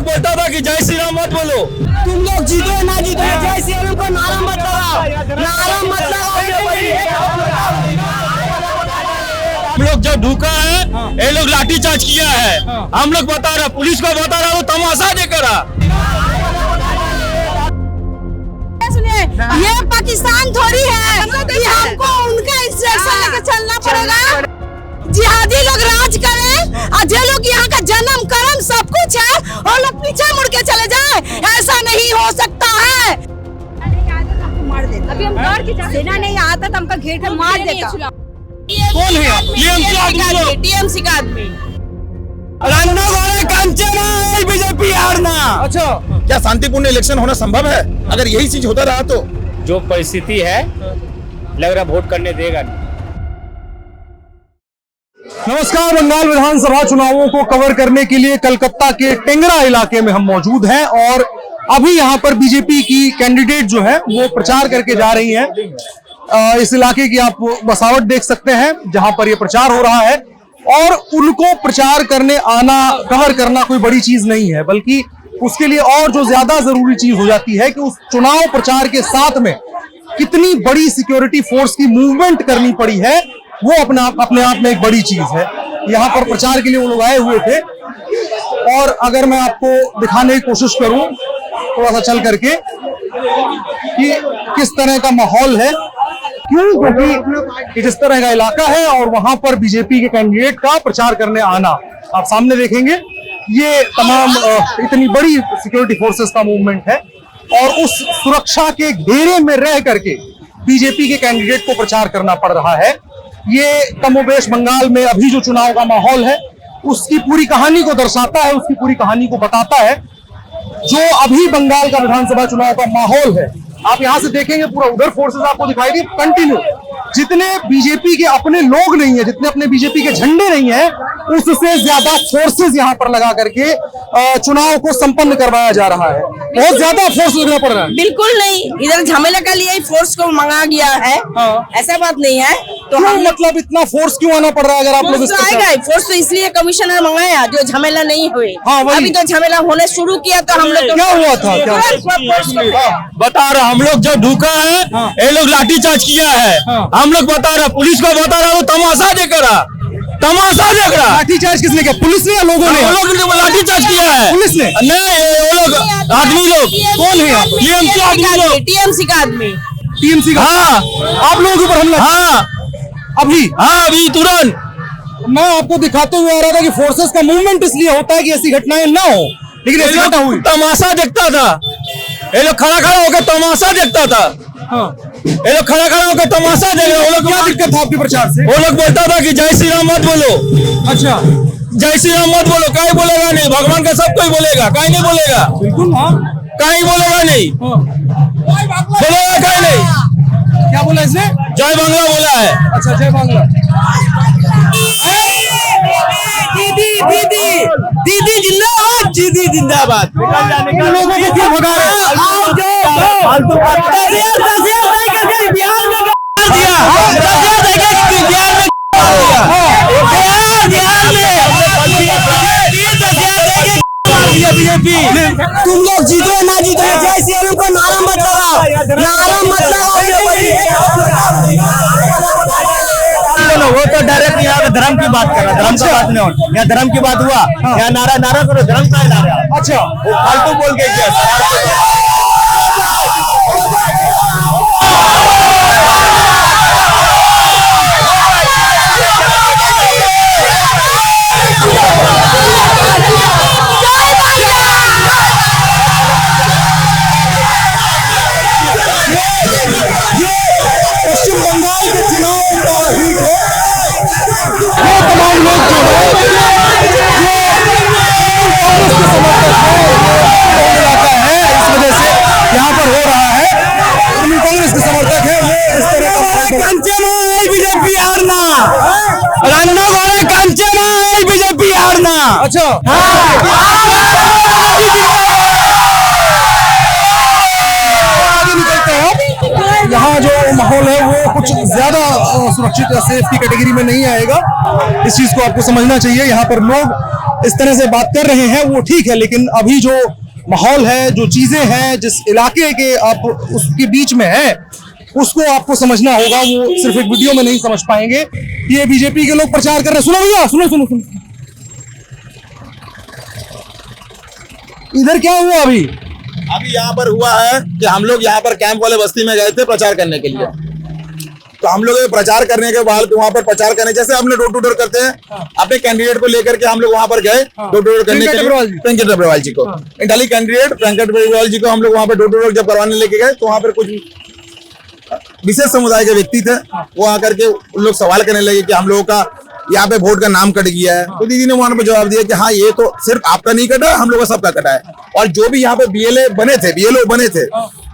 बोलता था कि जय श्री राम मत बोलो। तुम लोग जीतो या ना जीतो, जय श्री राम को नारा मत लगाओ, नारा मत लगाओ। हम लोग जो ढूका है ये लोग लाठीचार्ज किया है। हम लोग बता रहे, पुलिस को बता रहा, वो तमाशा देकर ये पाकिस्तान थोड़ी है कि हमको उनका इंस्ट्रक्शन लेके चलना पड़ेगा। जिहादी लोग राज करें और जो लोग यहाँ का जन्म कर्म सब कुछ है और लोग पीछे मुड़ के चले जाए, ऐसा नहीं हो सकता है। अभी हम सेना नहीं आता तो हमका घेर कर मार देता। कौन है? टीएमसी का आदमी। बीजेपी हारना। अच्छा, क्या शांतिपूर्ण इलेक्शन होना संभव है? अगर यही चीज होता रहा तो जो परिस्थिति है लग रहा वोट करने देगा नहीं। नमस्कार, बंगाल विधानसभा चुनावों को कवर करने के लिए कलकत्ता के टेंगरा इलाके में हम मौजूद हैं और अभी यहाँ पर बीजेपी की कैंडिडेट जो है वो प्रचार करके जा रही हैं। इस इलाके की आप बसावट देख सकते हैं जहां पर ये प्रचार हो रहा है और उनको प्रचार करने आना, कवर करना कोई बड़ी चीज नहीं है, बल्कि उसके लिए और जो ज्यादा जरूरी चीज हो जाती है कि उस चुनाव प्रचार के साथ में कितनी बड़ी सिक्योरिटी फोर्स की मूवमेंट करनी पड़ी है, वो अपने आप में एक बड़ी चीज है। यहाँ पर प्रचार के लिए वो लोग आए हुए थे और अगर मैं आपको दिखाने की कोशिश करूं थोड़ा सा चल करके कि किस तरह का माहौल है, क्यों, क्योंकि जिस तरह का इलाका है और वहां पर बीजेपी के कैंडिडेट का प्रचार करने आना आप सामने देखेंगे। ये तमाम इतनी बड़ी सिक्योरिटी फोर्सेस का मूवमेंट है और उस सुरक्षा के घेरे में रह करके बीजेपी के कैंडिडेट को प्रचार करना पड़ रहा है। ये कमोबेश बंगाल में अभी जो चुनाव का माहौल है उसकी पूरी कहानी को दर्शाता है, उसकी पूरी कहानी को बताता है। जो अभी बंगाल का विधानसभा चुनाव का माहौल है आप यहां से देखेंगे, पूरा उधर फोर्सेस आपको दिखाई दी कंटिन्यू। जितने बीजेपी के अपने लोग नहीं है, जितने अपने बीजेपी के झंडे नहीं है, उससे ज्यादा फोर्सेस यहां पर लगा करके चुनाव को संपन्न करवाया जा रहा है। बहुत ज्यादा फोर्स लगना पड़ रहा है। बिल्कुल नहीं, इधर झमेला के लिए फोर्स को मंगा गया है। ऐसा बात नहीं है तो हम मतलब इतना फोर्स क्यों आना पड़ रहा है? अगर आप लोग आएगा फोर्स तो इसलिए कमिश्नर मंगाया जो झमेला नहीं हुए। अभी तो झमेला होने शुरू किया तो हम लोग क्या हुआ था? बता रहा, हम लोग जो ढूका है ये लोग लाठीचार्ज किया है। हम लोग बता रहा, पुलिस को बता रहा, वो तमाशा देख रहा, तमाशा देख रहा। लाठीचार्ज किसने किया? पुलिस ने या लोगों ने? लोग लाठीचार्ज किया है। पुलिस ने? नहीं, वो लोग आदमी लोग। कौन है? टीएमसी आदमी लोग। टीएमसी का आदमी। टीएमसी का? हाँ, आप लोगों के ऊपर हमला? हाँ अभी तुरंत। मैं आपको दिखाते हुए आ रहा था कि फोर्सेस का मूवमेंट इसलिए होता है कि ऐसी घटनाएं ना हो, लेकिन ऐसी घटना हुई। तमाशा देखता था, ये लोग खड़ा होकर तमाशा देखता था। ये लोग खड़ा होकर तमाशा देख रहे। वो लोग क्या दिक्कत था आपके प्रचार से? वो लोग बोलता था कि जय श्री राम मत बोलो। अच्छा, जय श्री राम मत बोलो। कहीं बोलेगा नहीं, भगवान का सब कोई बोलेगा, कहीं नहीं बोलेगा। बिल्कुल, हाँ, कहीं बोलेगा नहीं, बोलेगा कहीं नहीं। क्या बोला इसने? जय बांग्ला बोला है। अच्छा, जय बांग्ला। दीदी जिंदाबाद, दीदी जिंदाबाद। लोगों को क्यों भगा रहे हैं? तुम लोग जीतो या ना जीतो, जय श्री राम को नारा मत लगाओ, नारा मत लगाओ। वो तो डायरेक्ट यहाँ धर्म की बात कर रहा है, धर्म की बात नहीं हो। यहाँ धर्म की बात हुआ, यहाँ नारा करो, धर्म का ला रहा है। अच्छा, वो फालतू बोल के किया। पश्चिम बंगाल के चुनाव का हीट है। ये तमाम लोग जो है इस वजह से यहाँ पर हो रहा है, कांग्रेस के समर्थक है, वो इस तरह का बीजेपी हारना, बीजेपी हारना। अच्छा, यहाँ जो माहौल है वो कुछ ज्यादा सुरक्षित या सेफ की कैटेगरी में नहीं आएगा। इस चीज को आपको समझना चाहिए। यहाँ पर लोग इस तरह से बात कर रहे हैं वो ठीक है, लेकिन अभी जो माहौल है, जो चीजें हैं, जिस इलाके के आप उसके बीच में है, उसको आपको समझना होगा। वो सिर्फ एक वीडियो में नहीं समझ पाएंगे। ये बीजेपी के लोग प्रचार कर रहे हैं। सुनो भैया, सुनो सुनो सुनो, इधर क्या हुआ अभी? अभी यहाँ पर हुआ है कि हम लोग यहाँ पर कैंप वाले बस्ती में गए थे प्रचार करने के लिए। तो हम लोग प्रचार करने के बाद वहाँ पर प्रचार करने, जैसे हम लोग डोर टू डोर करते हैं, अपने कैंडिडेट को लेकर के हम लोग वहाँ पर गए डोर टू डोर करने के लिए। वेंकट अग्रवाल जी को, इंटाली कैंडिडेट वेंकट अग्रवाल जी को हम लोग वहाँ पर डोर टू डोर जब करवाने लेके गए, तो वहाँ पर कुछ विशेष समुदाय के व्यक्ति थे। वो आकर के उन लोग सवाल करने लगे कि हम लोगों का यहाँ पे वोट का नाम कट गया है। तो दीदी ने वहां पे जवाब दिया कि हाँ, ये तो सिर्फ आपका नहीं कटा है, हम लोग का सबका कटा है। और जो भी यहाँ पे बीएलओ बने थे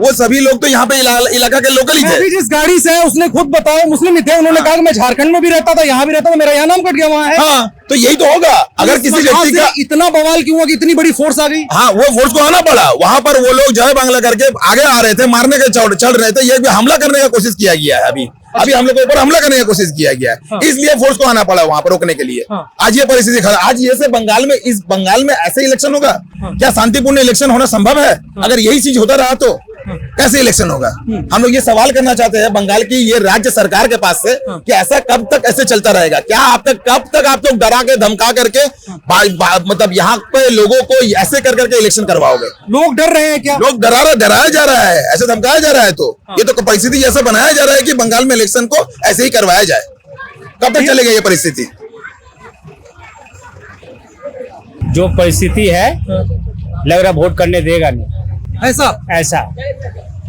वो सभी लोग तो यहाँ पे इलाका के लोकल ही थे। जिस गाड़ी से है उसने खुद बताया मुस्लिम ही थे, उन्होंने कहा कि मैं झारखंड में भी रहता था, यहाँ भी रहता था, मेरा यहाँ नाम कट गया वहाँ है। हाँ, तो यही तो होगा। अगर किसी व्यक्ति का इतना बवाल क्यों हुआ कि इतनी बड़ी फोर्स आ गई? हाँ, वो फोर्स को आना पड़ा। वहां पर वो लोग जय बांग्ला करके आगे आ रहे थे, मारने के चढ़ रहे थे। ये भी हमला करने का कोशिश किया गया है। अभी हम लोग के ऊपर हमला करने की कोशिश किया गया है। इसलिए फोर्स को आना पड़ा वहां पर रोकने के लिए। आज ये परिस्थिति खराब। आज ये से बंगाल में ऐसे इलेक्शन होगा क्या? शांतिपूर्ण इलेक्शन होना संभव है? अगर यही चीज होता रहा तो कैसे इलेक्शन होगा? हम लोग ये सवाल करना चाहते हैं बंगाल की ये राज्य सरकार के पास से कि ऐसा कब तक ऐसे चलता रहेगा? क्या कब तक आप लोग डरा के धमका करके मतलब यहाँ पे लोगों को ऐसे कर करके इलेक्शन करवाओगे? लोग डर रहे हैं क्या? लोग डराया जा रहा है, ऐसे धमकाया जा रहा है। तो ये तो परिस्थिति ऐसा बनाया जा रहा है कि बंगाल में इलेक्शन को ऐसे ही करवाया जाए। कब तक चलेगा ये परिस्थिति? जो परिस्थिति है लग रहा वोट करने देगा नहीं। ऐसा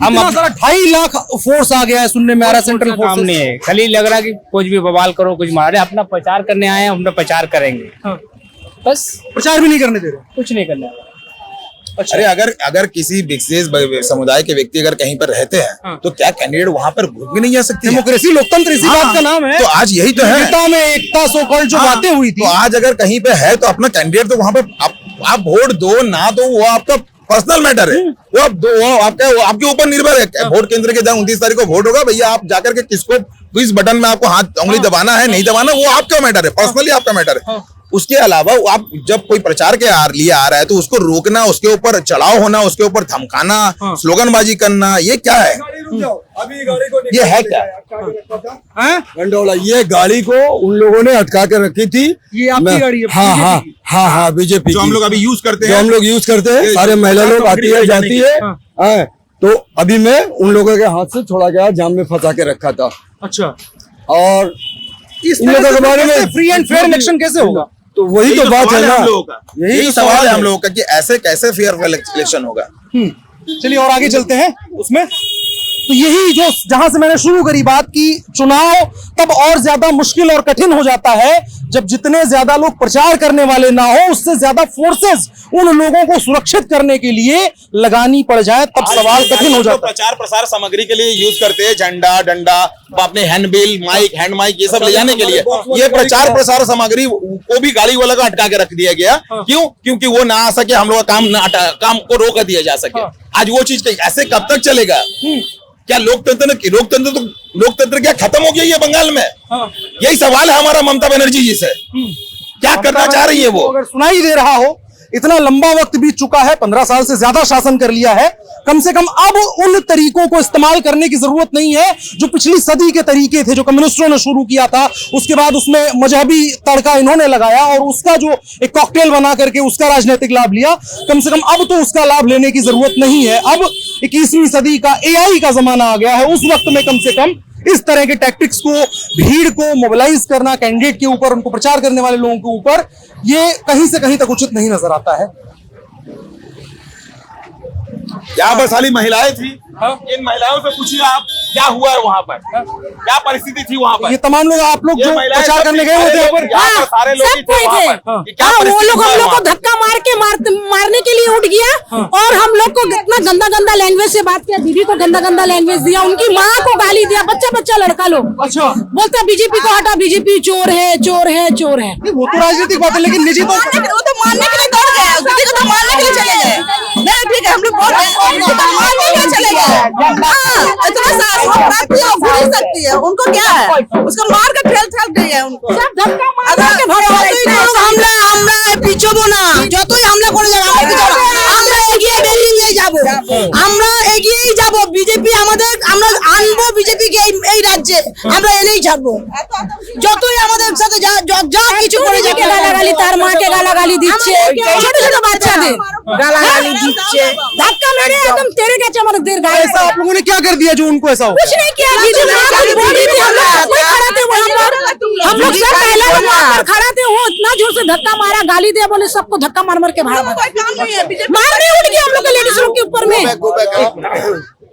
हम 2.5 लाख फोर्स आ गया है, सुनने में आ रहा है सेंट्रल फोर्स। सामने है, खाली लग रहा कि कुछ भी बवाल करो, कुछ मारे, अपना प्रचार करने आए हैं, हम लोग प्रचार करेंगे। बस प्रचार भी नहीं करने दे रहे, कुछ नहीं करना। अरे अगर किसी विशेष समुदाय के व्यक्ति अगर कहीं पर रहते हैं तो क्या कैंडिडेट वहां पर घुस भी नहीं जा सकती? डेमोक्रेसी, लोकतंत्र इसी बात का नाम है। तो आज यही तो है, एकता में एकता सो कॉल्ड जो बातें हुई थी। तो आज अगर कहीं पे है तो अपना कैंडिडेट तो वहां पर आप वोट दो ना दो, वो आपका पर्सनल मैटर है। वो आपके ऊपर निर्भर है। वोट केंद्र के जहाँ 29 तारीख को वोट होगा, भैया आप जाकर के किस बटन में आपको हाथ उंगली दबाना है, नहीं दबाना, वो आपका मैटर है, पर्सनली आपका मैटर है। उसके अलावा आप जब कोई प्रचार के लिए आ रहा है तो उसको रोकना, उसके ऊपर चढ़ाव होना, उसके ऊपर धमकाना, स्लोगनबाजी करना, ये क्या है? ये है क्या? गंडोला, ये गाड़ी को उन लोगों ने अटका के रखी थी। ये आपकी गाड़ी है? हाँ, बीजेपी जो हम लोग अभी यूज करते जो हैं, हम लोग यूज करते हैं। सारे महिला लोग आती है जाती है। तो अभी मैं उन लोगों के हाथ से छोड़ा गया, जाम में फंसा के रखा था। अच्छा, और इस लोगों के बारे में फ्री एंड फेयर इलेक्शन कैसे होगा? तो वही तो बात है ना, यही सवाल है हम लोगों का कि ऐसे कैसे फेयर इलेक्शन होगा। चलिए और आगे चलते हैं उसमें। तो यही जो जहां से मैंने शुरू करी बात की, चुनाव तब और ज्यादा मुश्किल और कठिन हो जाता है जब जितने ज्यादा लोग प्रचार करने वाले ना हो, उससे ज्यादा फोर्सेस उन लोगों को सुरक्षित करने के लिए लगानी पड़ जाए, तब सवाल कठिन हो जाता है। प्रचार प्रसार सामग्री के लिए यूज करते हैं झंडा, डंडा, अपने हैंडबिल, माइक, हैंड माइक, ये सब ले जाने के लिए। ये प्रचार प्रसार सामग्री को भी गाड़ी वाला का अटका के रख दिया गया। क्यों? क्योंकि वो ना आ सके, हम लोग का काम को रोक दिया जा सके। आज वो चीज ऐसे कब तक चलेगा? क्या लोकतंत्र क्या खत्म हो गया ये बंगाल में? यही सवाल है हमारा ममता बनर्जी जी से। क्या करना चाह रही है वो? अगर सुनाई दे रहा हो, इतना लंबा वक्त बीत चुका है, 15 साल से ज्यादा शासन कर लिया है, कम से कम अब उन तरीकों को इस्तेमाल करने की जरूरत नहीं है जो पिछली सदी के तरीके थे, जो कम्युनिस्टों ने शुरू किया था। उसके बाद उसमें मजहबी तड़का इन्होंने लगाया और उसका जो एक कॉकटेल बना करके उसका राजनीतिक लाभ लिया। कम से कम अब तो उसका लाभ लेने की जरूरत नहीं है। अब 21वीं सदी का AI का जमाना आ गया है। उस वक्त में कम से कम इस तरह के टैक्टिक्स को, भीड़ को मोबिलाइज करना कैंडिडेट के ऊपर, उनको प्रचार करने वाले लोगों के ऊपर, ये कहीं से कहीं तक उचित नहीं नजर आता है। यहाँ पर सारी महिलाएं थी। इन महिलाओं से पूछिए आप, क्या हुआ है वहाँ पर, क्या परिस्थिति थी वहाँ पर? ये तमाम लोग, आप लोग जो प्रचार करने गए हुए थे सारे लोग सब कोई थे। वो लोग हम लोग को धक्का मार के मारने के लिए उठ गया और हम लोग को इतना गंदा गंदा लैंग्वेज से बात किया। दीदी को गंदा गंदा लैंग्वेज दिया, उनकी माँ को गाली दिया, बच्चा लड़का लोग। अच्छा, बोलते बीजेपी को हटा, बीजेपी चोर है, चोर है, चोर है। वो तो राजनीतिक बात है, लेकिन निजी वो तो मारने के लिए दौड़ गए, दीदी को तो मारने के लिए चले गए। नहीं ठीक है, हम लोग मारने के लिए चले गए। इतना सास भूल सकती है, उनको क्या है? उसको मार के ठेल गई है उनको। सब धक्का मार के পিছবো না, যতই হামলা করে যাবে আমরা এগিয়ে বেরিয়ে যাব, আমরা এগিয়েই যাব। বিজেপি আমাদের, আমরা আনবো বিজেপিকে এই রাজ্যে, আমরা এনেই ছাড়বো। যতই আমাদের সাথে যা কিছু করে যাবে, গালাগালি, তার মাকে গালাগালি দিচ্ছে, ছোট ছোট বাচ্চাদের গালাগালি दिच्छे, धक्का मेरे एकदम तेरे कैसे हमारे देर गाय। ऐसा आप लोगों ने क्या कर दिया जो उनको ऐसा हो? कुछ नहीं किया, दीदी बोली थी, हम लोग सब पहले खड़ा थे, वो इतना जोर से धक्का मारा, गाली दिया, बोले सबको धक्का मार मार के भाड़ मार नहीं उठ गया हम लोग के लेडीज लोग के ऊपर में।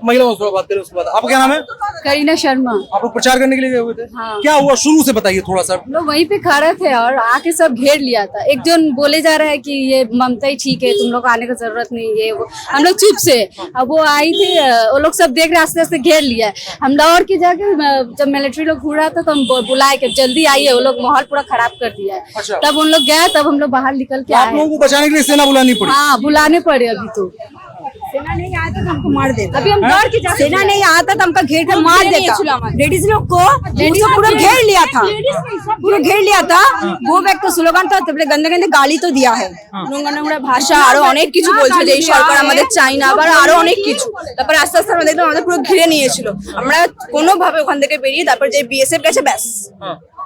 महिलाओं से बात करें उसके बाद। आपका क्या नाम है? करीना शर्मा। आप लोग प्रचार करने के लिए गए हुए थे? हाँ। क्या हुआ शुरू से बताइए थोड़ा सा। लोग वहीं पे खड़े थे और आके सब घेर लिया था। एक जन बोले जा रहा है कि ये ममता ही ठीक है, तुम लोग को आने की जरूरत नहीं है, वो हम लोग चुप से, अब वो आई थी, वो लोग सब देख रहे, आस्ते आस्ते घेर लिया। हम दौड़ के जाके जब मिलिट्री लोग घूर रहा था तो हम बुलाए कि जल्दी आइए, वो लोग माहौल पूरा खराब कर दिया है। अच्छा। तब उन लोग गए, तब हम लोग बाहर निकल के आप आए। लोगों को बचाने के लिए सेना बुलानी पड़ी? हाँ, बुलाने पड़े। अभी तो सेना नहीं आया तो हमको मार देता, अभी हम दौड़ के सेना नहीं आता तो हमको घेर कर मार देता। लेडीज लोग को पूरा घेर लिया था, पूरा घेर लिया था। वो एक तो স্লোগান था, তারপরে গন্দে গন্দে গালি তো দেয়া হয়, নোংরা নোংরা ভাষা, আরো অনেক কিছু বলছিল যে এই সরকার আমাদের চাই না, আবার আরো অনেক কিছু। তারপর আস্তে আস্তে আমরা দেখলাম আমাদের পুরো ঘিরে নিয়েছিল, আমরা কোনো ভাবে ওখান থেকে বেরিয়ে তারপর যে বিএসএফ গেছে, ব্যাস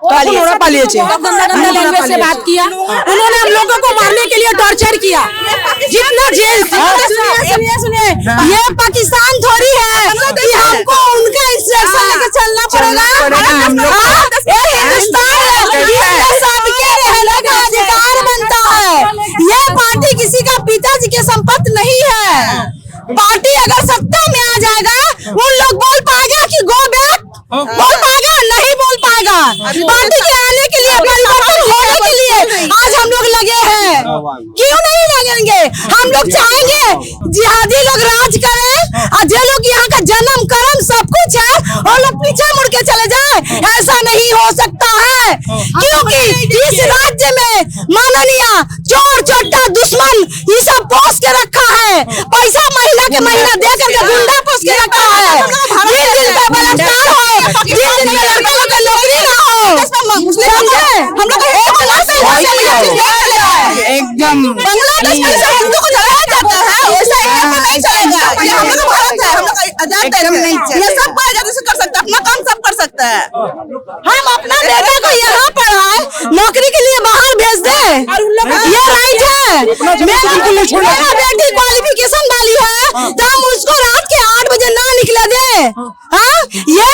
उन्होंने पालिয়েছে। गंदा गंदा लैंग्वेज से बात किया, उन्होंने हम लोगों को मारने के लिए टॉर्चर किया, जितना जेल। सुनिए सुनिए, ये पाकिस्तान थोड़ी है कि हमको उनका इंस्ट्रक्शन लेके चलना पड़ेगा। ये हिंदुस्तान है, सबके रहने का अधिकार बनता है। ये पार्टी किसी का पिताजी के संपत्ति नहीं है। पार्टी अगर सत्ता में आ जाएगा, उन लोग बोल पाएगा कि गो बैक, बोल पाएगा? नहीं बोल पाएगा। पार्टी के आने के लिए, परिवर्तन होने के लिए आज हम लोग लगे हैं। क्यों नहीं लगेंगे? हम लोग चाहेंगे जिहादी लोग राज करें, और जो लोग यहाँ का जन्म कर्म सब कुछ है वो लोग पीछे मुड़ के चले जाए। ऐसा नहीं हो सकता है, क्योंकि इस राज्य में माननीय चोर चोटा दुश्मन ये सब पोस के रखा है, पैसा महीना के महीना दे करके गुंडा पोस के रखा है। जिन दिन पे बलात्कार हो, जिन दिन पे लड़का लोग का नौकरी ना हो, समझे? हम लोग एकदम बांग्लादेश में हिंदू को जलाया जाता है, वैसा इंडिया में नहीं चलेगा। ये हम लोग भारत है, हम लोग आजाद है, ये सब को आजादी से कर सकता है, अपना काम सब कर सकता है। हम अपना बेटा को यहाँ पढ़ाए, नौकरी के लिए बाहर भेज दे, ये राइट है। मेरा बेटी क्वालिफिकेशन वाली है तो हम उसको रात के 8 बजे ना निकले दे। हाँ, ये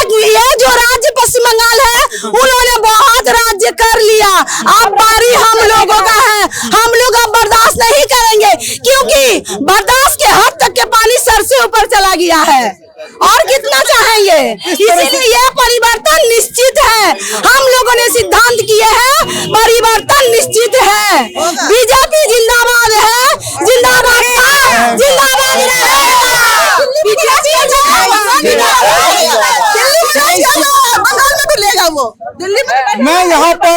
जो राज्य पश्चिम बंगाल है, उन्होंने बहुत राज्य कर लिया, अब बारी हम लोगों का है। हम लोग अब बर्दाश्त नहीं करेंगे, क्योंकि बर्दाश्त के हद तक के पानी सर से ऊपर चला गया है। और कितना चाहेंगे? इसीलिए यह परिवर्तन निश्चित है। हम लोगों ने सिद्धांत किए हैं, परिवर्तन निश्चित है। बीजेपी जिंदाबाद है, जिंदाबाद जिंदाबाद मैं यहाँ पर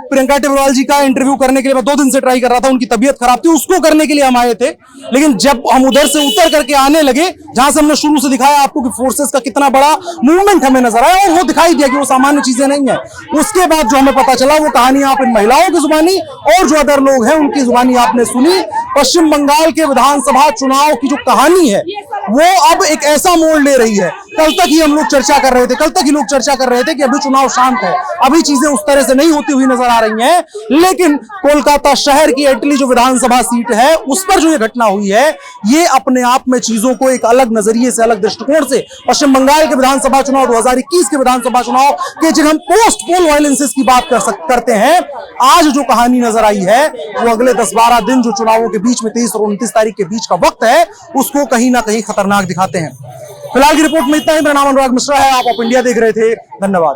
प्रियंका टेबरवाल जी का इंटरव्यू करने के लिए मैं 2 दिन से ट्राई कर रहा था, उनकी तबीयत खराब थी, उसको करने के लिए हम आए थे। लेकिन जब हम उधर से उतर करके आने लगे, जहां से हमने शुरू से दिखाया आपको कि फोर्सेस का कितना बड़ा मूवमेंट हमें नजर आया, और वो दिखाई दिया कि वो सामान्य चीजें नहीं है। उसके बाद जो हमें पता चला वो कहानी आप इन महिलाओं की जुबानी और जो अदर लोग हैं उनकी जुबानी आपने सुनी। पश्चिम बंगाल के विधानसभा चुनाव की जो कहानी है वो अब एक ऐसा मोड़ ले रही है। कल तक ही हम लोग चर्चा कर रहे थे, कल तक ही लोग चर्चा कर रहे थे कि अभी चुनाव शांत है, अभी चीजें उस तरह से नहीं होती हुई नजर आ रही हैं। लेकिन कोलकाता शहर की एटली जो विधानसभा सीट है उस पर जो ये घटना हुई है, ये अपने आप में चीजों को एक अलग नजरिए से, अलग दृष्टिकोण से पश्चिम बंगाल के विधानसभा चुनाव 2021 के विधानसभा चुनाव के जब हम पोस्ट पोल वायलेंसेस की बात करते हैं, आज जो कहानी नजर आई है वो अगले 10-12 दिन जो चुनावों के बीच में 23 और 29 तारीख के बीच का वक्त है उसको कहीं ना कहीं खतरनाक दिखाते हैं। फिलहाल की रिपोर्ट में इतना ही। मेरा नाम अनुराग मिश्रा है, आप ऑफ इंडिया देख रहे थे, धन्यवाद।